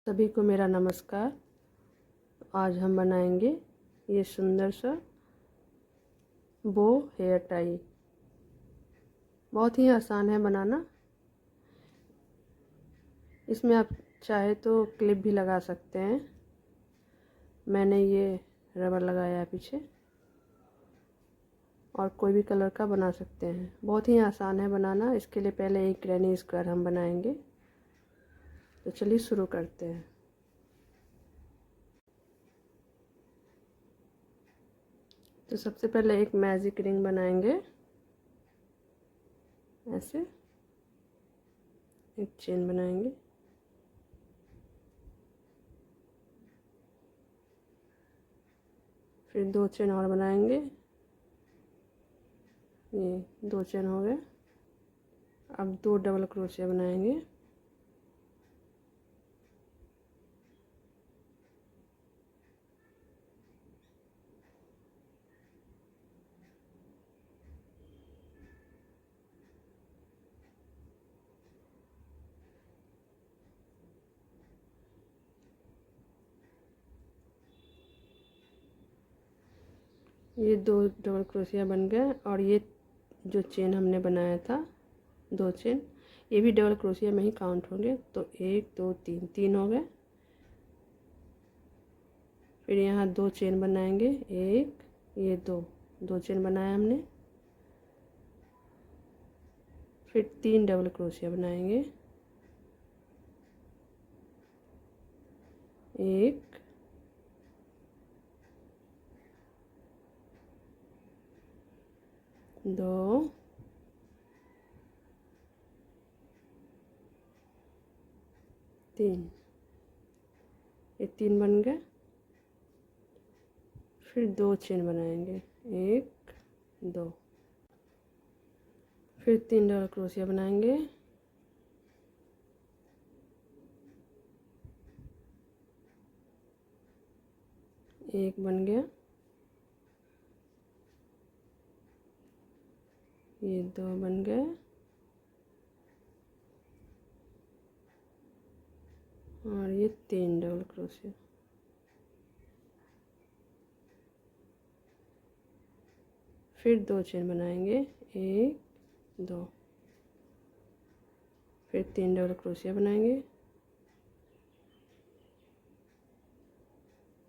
सभी को मेरा नमस्कार। आज हम बनाएंगे ये सुंदर सा बो हेयर टाई। बहुत ही आसान है बनाना। इसमें आप चाहे तो क्लिप भी लगा सकते हैं। मैंने ये रबर लगाया है पीछे, और कोई भी कलर का बना सकते हैं। बहुत ही आसान है बनाना। इसके लिए पहले एक ग्रैनी स्क्वायर हम बनाएंगे। तो चलिए शुरू करते हैं। तो सबसे पहले एक मैजिक रिंग बनाएंगे। ऐसे एक चेन बनाएंगे, फिर 2 चेन और बनाएंगे। ये 2 चेन हो गए। अब 2 डबल क्रोशिया बनाएंगे। ये 2 डबल क्रोशिया बन गए, और ये जो चेन हमने बनाया था 2 चेन, ये भी डबल क्रोशिया में ही काउंट होंगे। तो 1 2 3 3 हो गए। फिर यहाँ 2 चेन बनाएंगे। एक, ये 2 चेन बनाया हमने। फिर 3 डबल क्रोशिया बनाएंगे। एक, दो, तीन। ये 3 बन गए। फिर 2 चेन बनाएंगे। 1 2। फिर 3 डबल क्रोशिया बनाएंगे। एक बन गया। ये 2 बन गए, और ये 3 डबल क्रोशिया। फिर 2 चेन बनाएंगे। 1 2। फिर 3 डबल क्रोशिया बनाएंगे।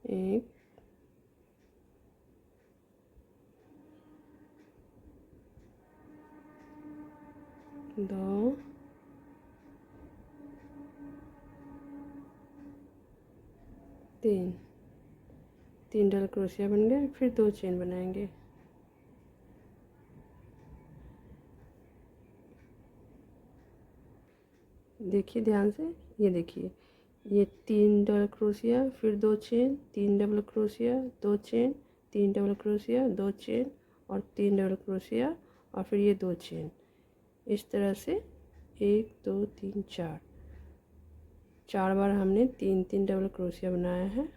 एक, दो, तीन। 3 डबल क्रोशिया बन गए। फिर 2 चेन बनाएंगे। देखिए ध्यान से, ये देखिए, ये 3 डबल क्रोशिया, फिर 2 chain, 3 double crochet, 2 chain, 3 double crochet, 2 chain, और 3 डबल क्रोशिया, और फिर ये 2 चेन। इस तरह से 1 2 3 4 4 बार हमने 3 3 डबल क्रोशिया बनाया है।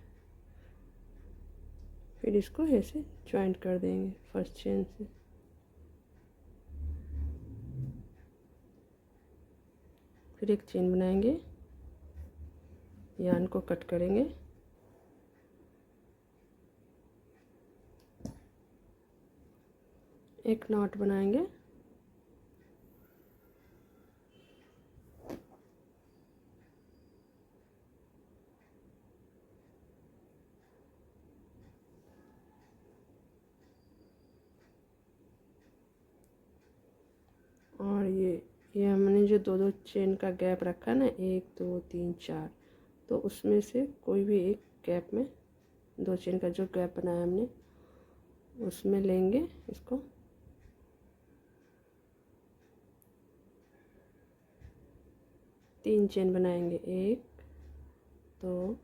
फिर इसको ऐसे ज्वाइंट कर देंगे फर्स्ट चेन से। फिर एक चेन बनाएंगे, यार्न को कट करेंगे। एक नॉट बनाएंगे। और ये हमने जो 2 2 चेन का गैप रखा ना, 1 2 3 4, तो उसमें से कोई भी एक गैप में 2 चेन का जो गैप बनाया हमने, उसमें लेंगे इसको। तीन चेन बनाएंगे। 1 2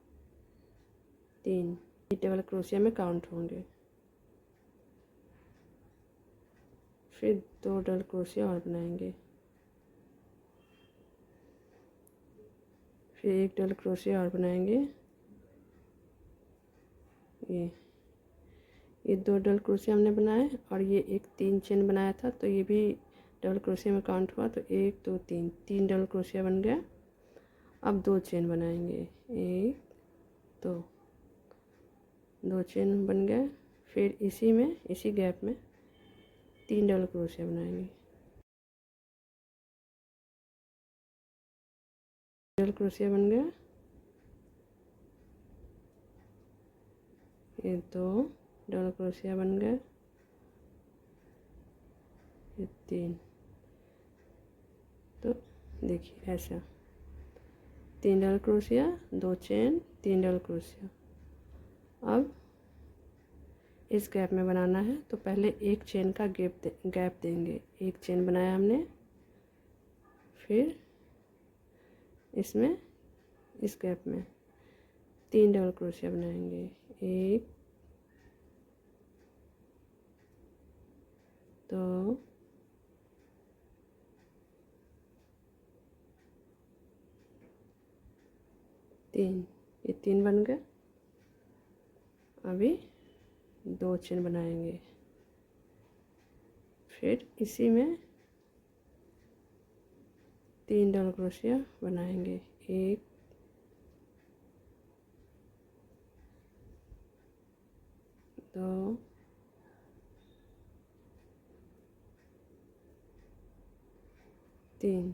3। डबल क्रोशिया में काउंट होंगे। फिर 2 डबल क्रोशिया और बनाएंगे। फिर 1 डबल क्रोशिया और बनाएंगे। ये 2 डबल क्रोशिया हमने बनाए, और ये एक 3 चेन बनाया था, तो ये भी डबल क्रोशिया में काउंट हुआ। तो 1 2 3 3 डबल क्रोशिया बन गया। अब 2 चेन बनाएंगे, 1 2, 2 चेन बन गए। फिर इसी में, इसी गैप में 3 डबल क्रोशिया बनाएंगे। डबल क्रोशिया बन गया, ये 2 डबल क्रोशिया बन गए, ये 3। तो देखिए ऐसा 3 double crochet, 2 chain, 3 double crochet. अब इस गैप में बनाना है तो पहले एक चेन का गैप देंगे। एक चेन बनाया हमने, फिर इसमें, इस गैप में 3 डबल क्रोशिया बनाएंगे, 1 2 3, ये 3 बन गए। अभी 2 चेन बनाएंगे, फिर इसी में 3 डबल क्रोशिया बनाएंगे, 1 2 3,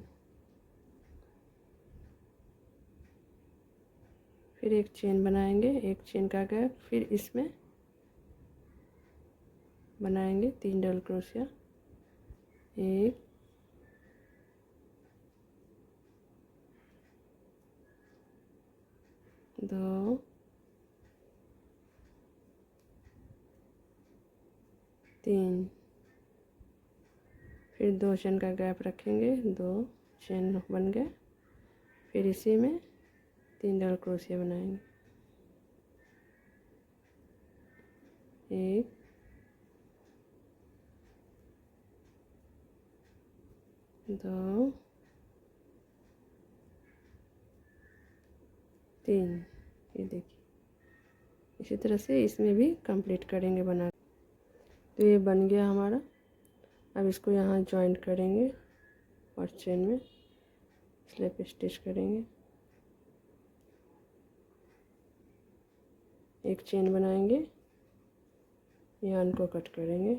फिर एक चेन बनाएंगे, एक चेन का गैप, फिर इसमें बनाएंगे 3 डबल क्रोशिया, 1 2 3, फिर 2 चेन का गैप रखेंगे, 2 चेन बन गए। फिर इसी में 3 डबल क्रोशिया बनाएंगे, 1 2 3, ये देखिए इसी तरह से इसमें भी कंप्लीट करेंगे बना। तो ये बन गया हमारा। अब इसको यहाँ जॉइंट करेंगे और चेन में स्लिप स्टिच करेंगे, एक चेन बनाएंगे, यार्न को कट करेंगे,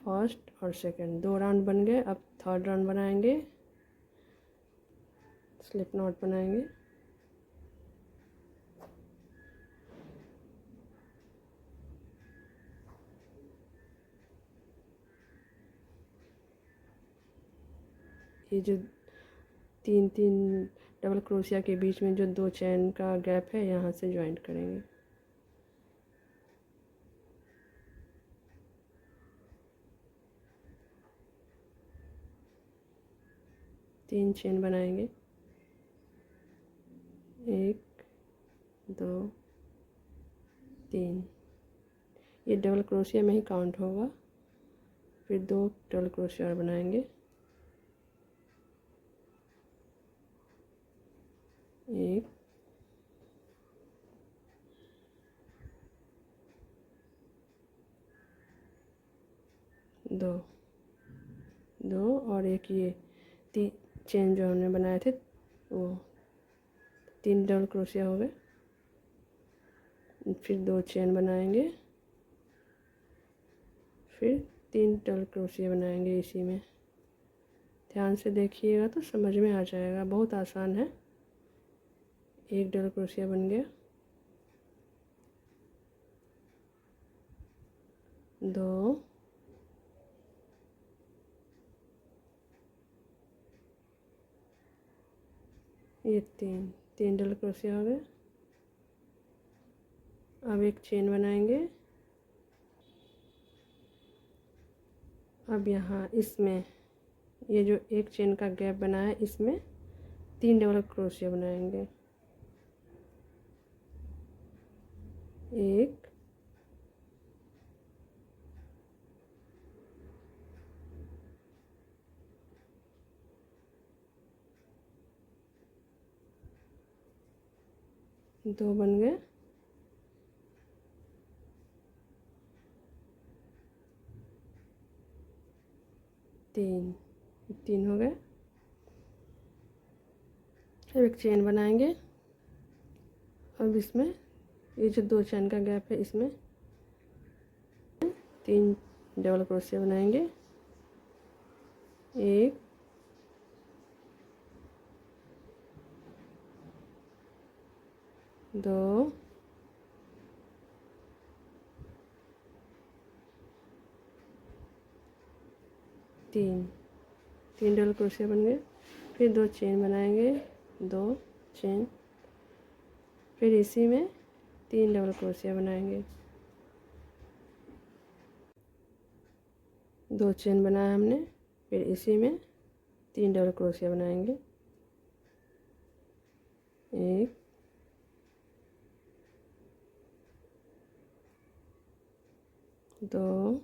फर्स्ट और सेकंड 2 राउंड बन गए। अब थर्ड राउंड बनाएंगे, स्लिप नॉट बनाएंगे, ये जो 3 डबल क्रोशिया के बीच में जो 2 चेन का गैप है यहाँ से ज्वाइंट करेंगे, तीन चेन बनाएंगे, 1 2 3, ये डबल क्रोशिया में ही काउंट होगा। फिर 2 डबल क्रोशिया और बनाएंगे, 1 2 2 और एक ये 3 चेन जो हमने बनाए थे वो 3 डबल क्रोशिया हो गए। फिर 2 चेन बनाएंगे, फिर 3 डबल क्रोशिया बनाएंगे इसी में। ध्यान से देखिएगा तो समझ में आ जाएगा, बहुत आसान है। एक डबल क्रोशिया बन गया, 2 ये 3 डबल क्रोशिया हो गए। अब एक चेन बनाएंगे, अब यहाँ इसमें ये जो एक चेन का गैप बना है इसमें 3 डबल क्रोशिया बनाएंगे, 1 2 बन गए। तीन, तीन हो गए। अब एक चेन बनाएंगे। अब इसमें ये जो 2 चेन का गैप है इसमें 3 डबल क्रोशिया बनाएंगे। 1 2 3, 3 डबल क्रोशिया बन गए। फिर 2 चेन बनाएंगे, 2 चेन, फिर इसी में 3 डबल क्रोशिया बनाएंगे। 2 चेन बनाया हमने, फिर इसी में 3 डबल क्रोशिया बनाएंगे। 1 2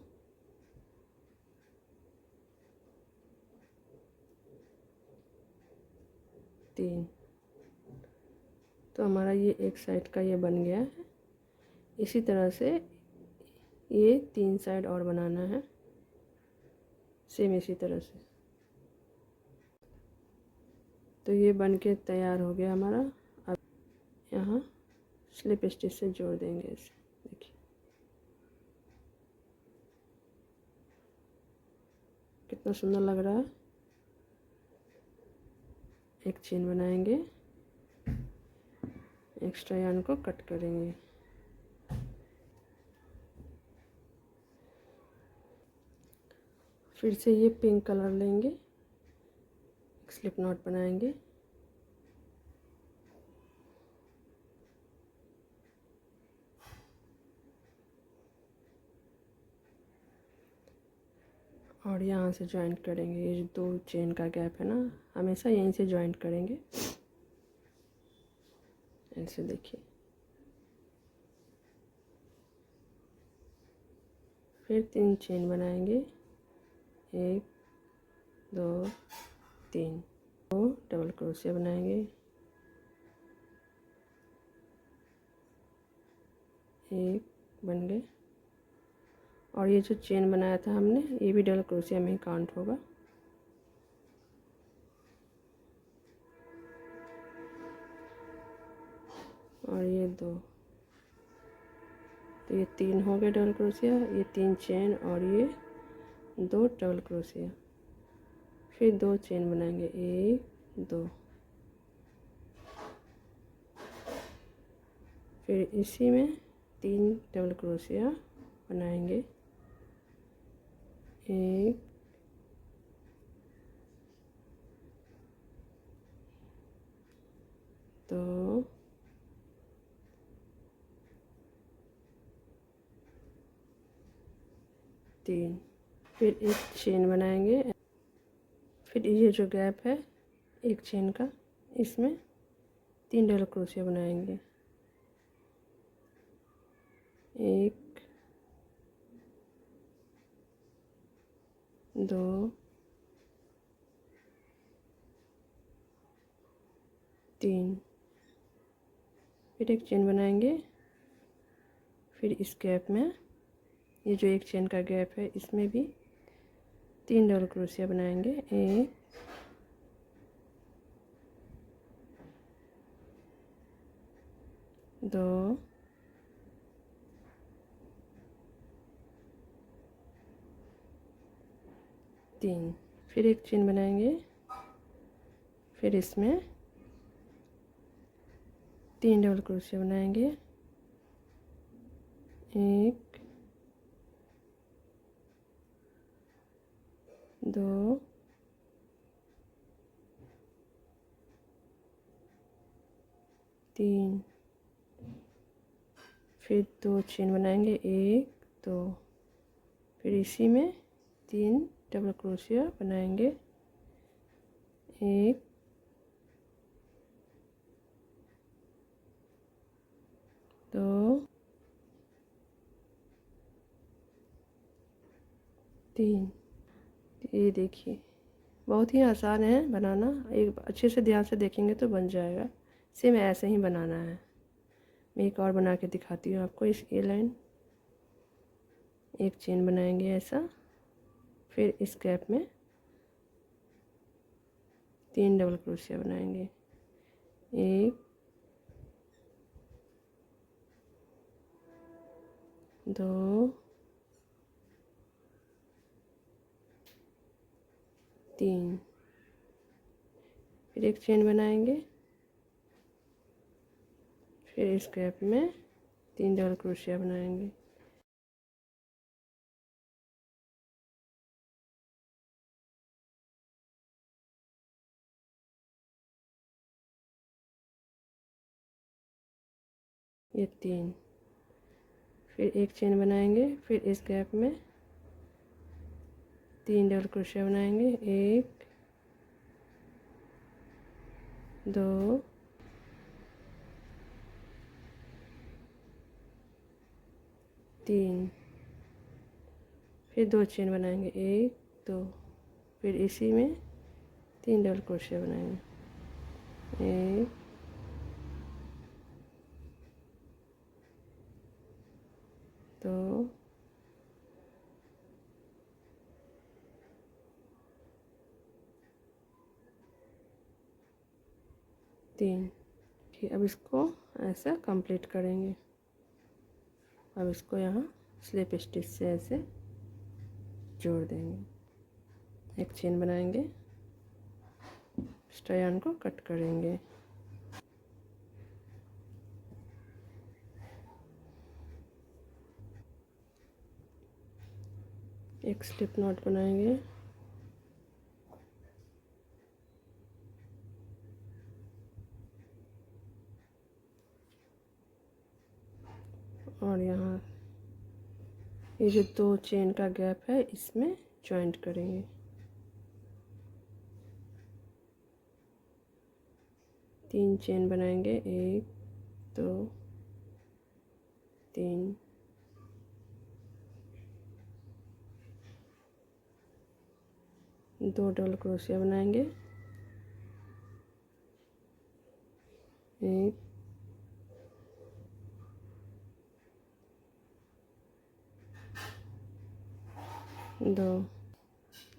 3। तो हमारा ये एक साइड का ये बन गया है। इसी तरह से ये 3 साइड और बनाना है, सेम इसी तरह से। तो ये बन के तैयार हो गया हमारा। अब यहाँ स्लिप स्टिच से जोड़ देंगे इसे। देखिए कितना सुंदर लग रहा है। एक चेन बनाएंगे, एक्स्ट्रा यार्न को कट करेंगे। फिर से ये पिंक कलर लेंगे, एक स्लिप नॉट बनाएंगे। और यहाँ से जॉइंट करेंगे। ये जो 2 चेन का गैप है ना, हमेशा यहीं से जॉइंट करेंगे। ऐसे देखिए। फिर 3 चेन बनाएंगे, 1 2 3, 2 डबल क्रोशिया बनाएंगे, 1 बन गए। और ये जो चेन बनाया था हमने, ये भी डबल क्रोशिया में ही काउंट होगा। और ये 2, तो ये 3 हो गए डबल क्रोशिया। ये 3 चेन और ये 2 डबल क्रोशिया। फिर 2 चेन बनाएंगे, 1 2। फिर इसी में 3 डबल क्रोशिया बनाएंगे, 1 2 3। फिर एक चेन बनाएंगे। फिर ये जो गैप है एक चेन का, इसमें 3 डबल क्रोशिया बनाएंगे, 1 2 3। फिर एक चेन बनाएंगे। फिर इस गैप में, ये जो एक चेन का गैप है इसमें भी 3 डबल क्रोशिया बनाएंगे, 1 2 3। फिर एक चेन बनाएंगे। फिर इसमें 3 डबल क्रोशिया बनाएंगे, 1 2 3। फिर 2 चेन बनाएंगे, 1 2। फिर इसी में 3 डबल क्रोशिया बनाएंगे, 1 2 3। ये देखिए बहुत ही आसान है बनाना। एक अच्छे से ध्यान से देखेंगे तो बन जाएगा। सेम ऐसे ही बनाना है। मैं एक और बना के दिखाती हूँ आपको। इस ये लाइन एक चेन बनाएंगे ऐसा। फिर इस गैप में 3 डबल क्रोशिया बनाएंगे। 1 2 3, फिर एक चेन बनाएंगे, फिर इस गैप में 3 डबल क्रोशिया बनाएंगे। ये 3, फिर एक चेन बनाएंगे, फिर इस गैप में 3 डबल क्रोशिया बनाएंगे। 1 2 3, फिर 2 चेन बनाएंगे। 1 2, फिर इसी में 3 डबल क्रोशिया बनाएंगे। 1 2 3। ठीक, अब इसको ऐसा कंप्लीट करेंगे। अब इसको यहाँ स्लिप स्टिच से ऐसे जोड़ देंगे। एक चेन बनाएंगे, स्ट्रैंड को कट करेंगे। एक स्लिप नॉट बनाएंगे, और यहाँ ये जो 2 चेन का गैप है इसमें जॉइंट करेंगे। तीन चेन बनाएंगे, 1 2 3, 2 डबल क्रोशिया बनाएंगे। 1 2,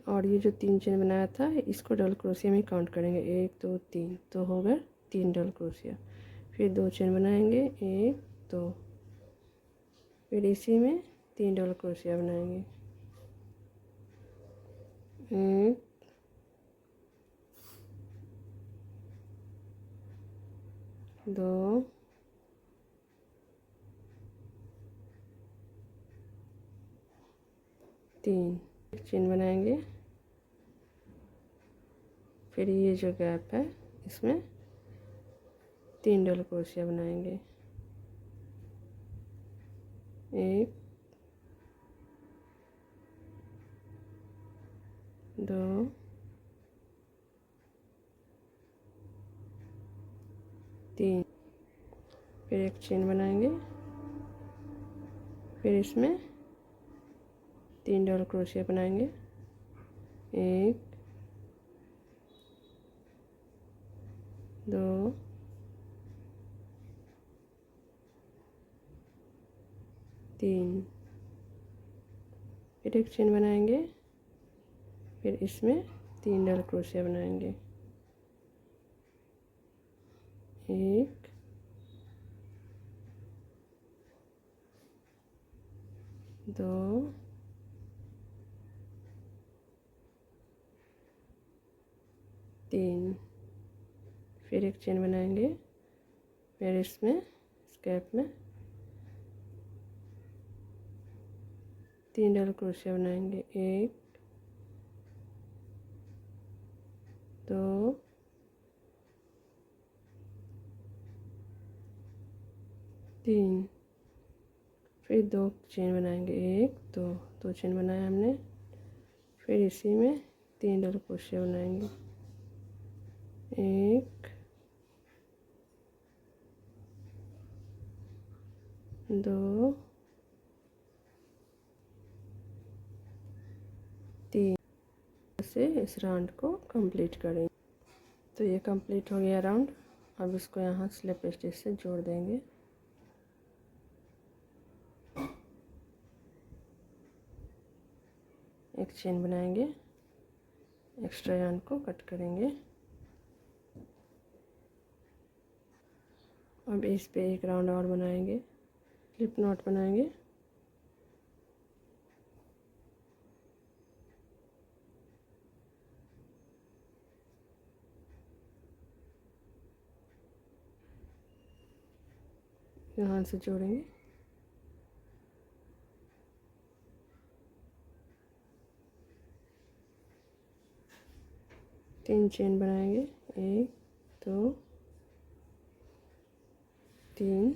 और ये जो 3 चेन बनाया था इसको डबल क्रोशिया में काउंट करेंगे। 1 2 3, तो हो गए 3 डबल क्रोशिया। फिर 2 चेन बनाएंगे, 1 2, फिर इसी में 3 डबल क्रोशिया बनाएंगे। 1 2 3, चेन बनाएंगे, फिर ये जो गैप है इसमें 3 डबल क्रोशिया बनाएंगे। 1 2 3, फिर एक चेन बनाएंगे, फिर इसमें 3 डबल क्रोशिया बनाएंगे। 1 2 3, फिर एक चेन बनाएंगे, फिर इसमें 3 डबल क्रोशिया बनाएंगे। 1 2 3, फिर एक चेन बनाएंगे, फिर इसमें स्कैप में 3 डबल क्रोशिया बनाएंगे। 1 2 3, फिर 2 चेन बनाएंगे। 1 2, 2 चेन बनाया हमने, फिर इसी में 3 डबल क्रोशिया बनाएंगे। 1 2 3 से इस राउंड को कंप्लीट करेंगे। तो ये कंप्लीट हो गया राउंड। अब इसको यहाँ स्लिप स्टिच से जोड़ देंगे। एक चेन बनाएंगे, एक्स्ट्रा यार्न को कट करेंगे। अब इस पे एक राउंड और बनाएंगे, स्लिप नॉट बनाएंगे। यहाँ से जोड़ेंगे, तीन चेन बनाएंगे, 1 2 3,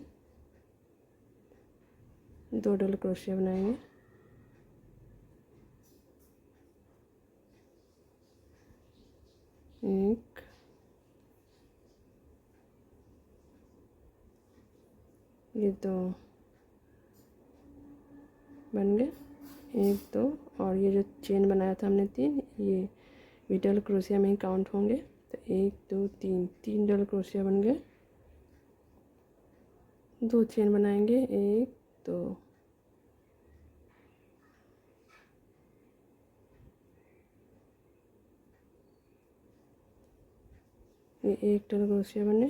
2 डबल क्रोशिया बनाएंगे, एक, ये 2 बन गए, 1 2, और ये जो चेन बनाया था हमने 3, ये भी डबल क्रोशिया में ही काउंट होंगे। तो 1 2 3, 3 डबल क्रोशिया बन गए, 2 चेन बनाएंगे, 1 2, ये 1 डबल क्रोशिया बने,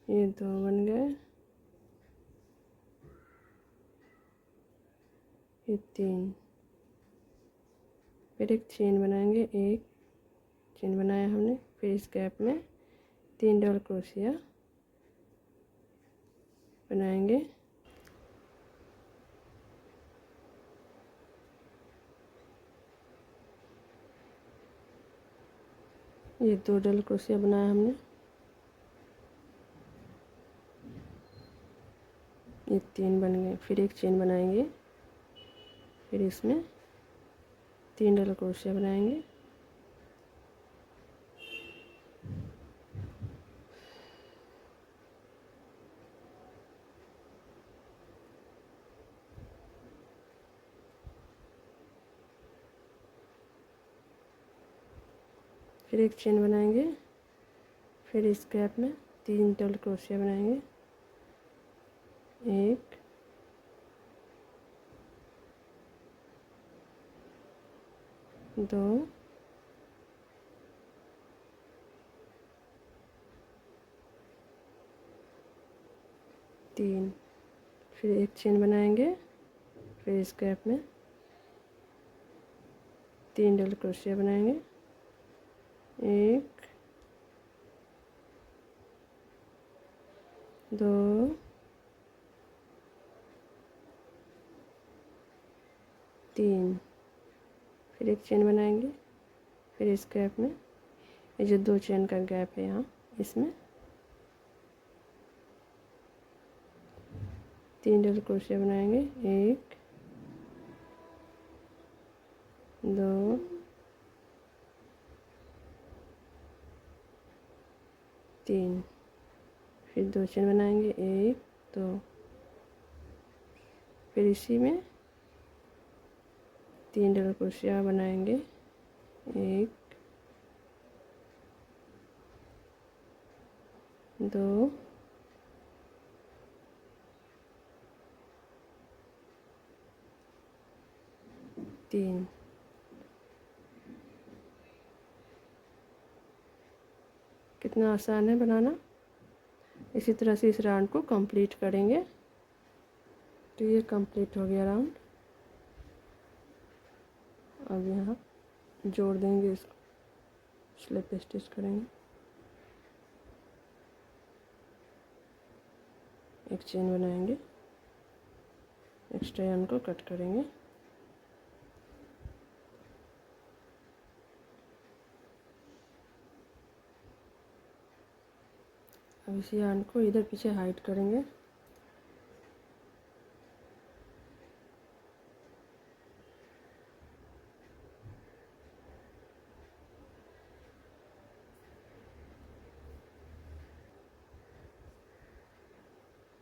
ये 2 बन गए, ये 3, फिर एक चेन बनाएंगे, एक चेन बनाया हमने, फिर इस गैप में 3 डबल क्रोशिया बनाएंगे, ये 2 डबल क्रोशिया बनाया हमने, ये 3 बन गए, फिर एक चेन बनाएंगे, फिर इसमें 3 डबल क्रोशिया बनाएंगे, फिर एक चेन बनाएंगे, फिर इस गैप में 3 डबल क्रोशिया बनाएंगे, 1 2 3, फिर एक चेन बनाएंगे, फिर इस गैप में 3 डबल क्रोशिया बनाएंगे, 1 2 3, फिर एक चेन बनाएंगे, फिर इस गैप में ये जो 2 चेन का गैप है यहाँ, इसमें 3 डबल क्रोशिया बनाएंगे, 1 2 3, फिर 2 चेन बनाएंगे, 1 2, फिर इसी में 3 डबल क्रोशिया बनाएंगे, 1 2 3, कितना आसान है बनाना। इसी तरह से इस राउंड को कंप्लीट करेंगे। तो ये कंप्लीट हो गया राउंड। अब यहाँ जोड़ देंगे, इसको स्लिप स्टिच करेंगे, एक चेन बनाएंगे, एक्स्ट्रा यार्न को कट करेंगे, अब इस यार्न को इधर पीछे हाइड करेंगे,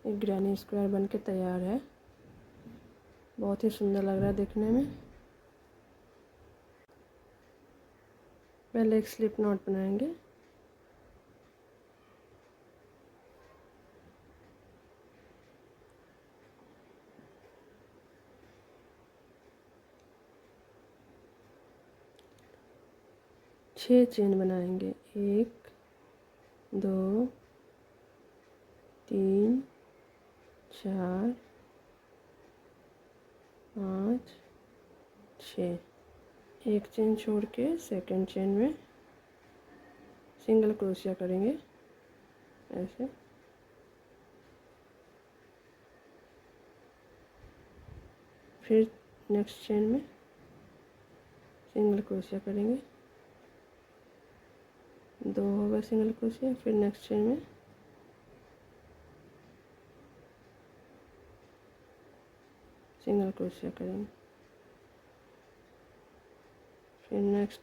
एक ग्रैनी स्क्वायर बनके तैयार है। बहुत ही सुंदर लग रहा है देखने में। पहले एक स्लिप नॉट बनाएंगे, 6 चेन बनाएंगे। 1 2 3 4 5 6। एक चेन छोड़ के सेकंड चेन में सिंगल क्रोशिया करेंगे ऐसे। फिर नेक्स्ट चेन में सिंगल क्रोशिया करेंगे, 2 होगा सिंगल क्रोशिया। फिर नेक्स्ट चेन में सिंगल क्रोशिया करेंगे। फिर नेक्स्ट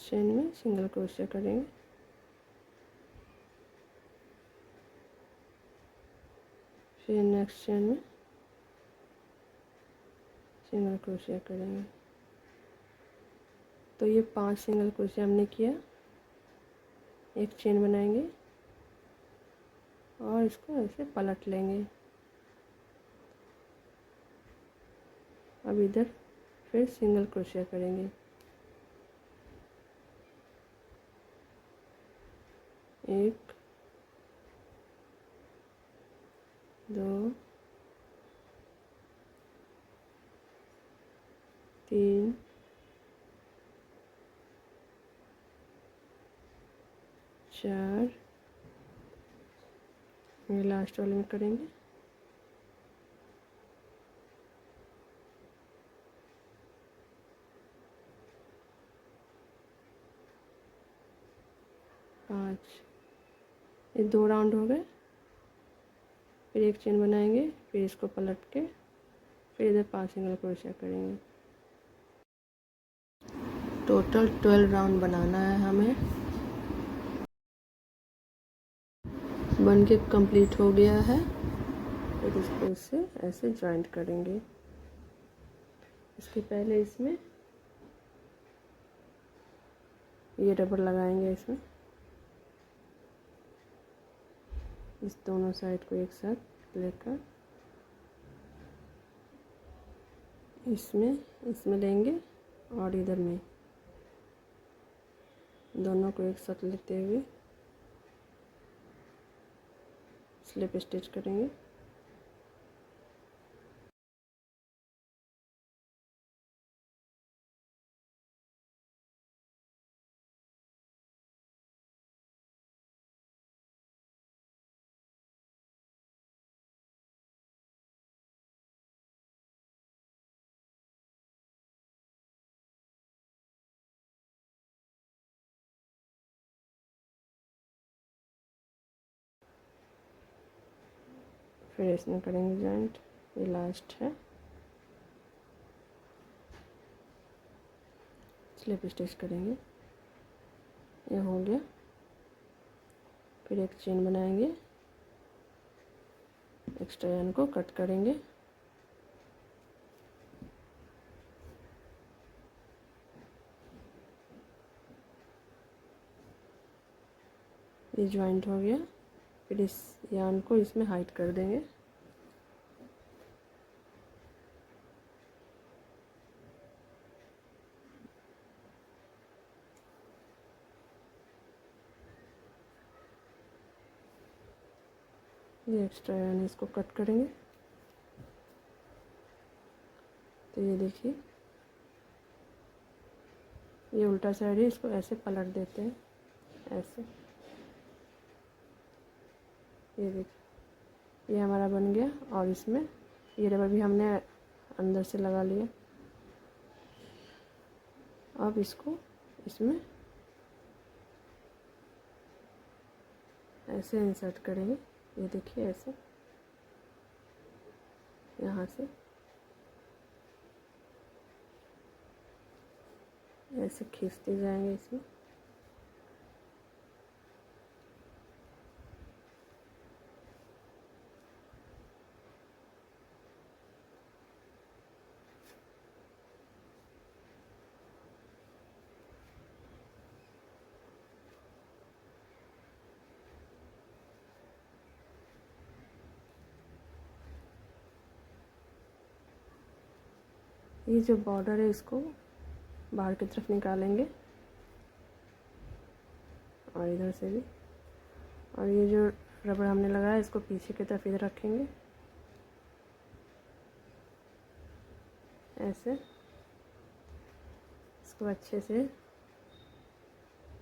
चेन में सिंगल क्रोशिया करेंगे। फिर नेक्स्ट चेन में सिंगल क्रोशिया करेंगे। तो ये 5 सिंगल क्रोशिया हमने किया। एक चेन बनाएंगे और इसको ऐसे पलट लेंगे। अब इधर फिर सिंगल क्रोशिया करेंगे। 1 2 3 4, ये लास्ट वाले में करेंगे। 5, ये 2 राउंड हो गए। फिर एक चेन बनाएंगे, फिर इसको पलट के फिर इधर 5 सिंगल क्रोशिया करेंगे। टोटल 12 राउंड बनाना है हमें। बन के कंप्लीट हो गया है। फिर इसको इससे ऐसे जॉइंट करेंगे। इसके पहले इसमें ये रबर लगाएंगे इसमें, इस दोनों साइड को एक साथ लेकर इसमें लेंगे और इधर में दोनों को एक साथ लेते हुए स्लिप स्टिच करेंगे। फिर इसमें करेंगे जॉइंट, ये लास्ट है। स्लिप स्टिच करेंगे, ये हो गया। फिर एक चेन बनाएंगे, एक्स्ट्रा यार्न को कट करेंगे। ये जॉइंट हो गया। फिर इस यार्न को इसमें हाइड कर देंगे। ये एक्स्ट्रा यार्न इसको कट करेंगे। तो ये देखिए, ये उल्टा साइड है, इसको ऐसे पलट देते हैं ऐसे। ये देखिए, ये हमारा बन गया। और इसमें ये रबर भी हमने अंदर से लगा लिया। अब इसको इसमें ऐसे इंसर्ट करेंगे। ये देखिए, ऐसे यहाँ से ऐसे खींचते जाएंगे इसमें। ये जो बॉर्डर है इसको बाहर की तरफ निकालेंगे और इधर से भी। और ये जो रबड़ हमने लगाया इसको पीछे की तरफ इधर रखेंगे ऐसे। इसको अच्छे से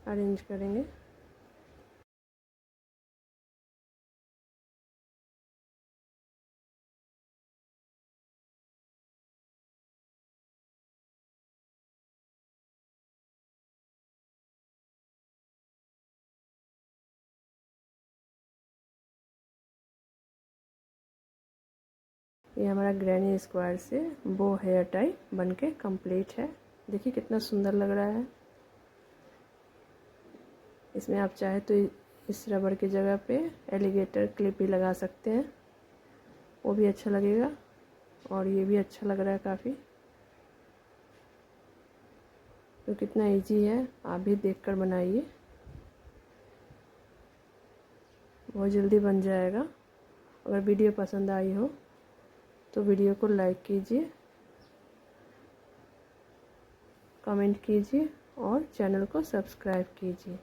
अरेंज करेंगे। ये हमारा ग्रैनी स्क्वायर से बो हेयर टाई बनके कंप्लीट है। देखिए कितना सुंदर लग रहा है। इसमें आप चाहे तो इस रबड़ की जगह पे एलिगेटर क्लिप भी लगा सकते हैं, वो भी अच्छा लगेगा। और ये भी अच्छा लग रहा है काफ़ी। तो कितना इजी है, आप भी देखकर बनाइए, बहुत जल्दी बन जाएगा। अगर वीडियो पसंद आई हो तो वीडियो को लाइक कीजिए, कमेंट कीजिए और चैनल को सब्सक्राइब कीजिए।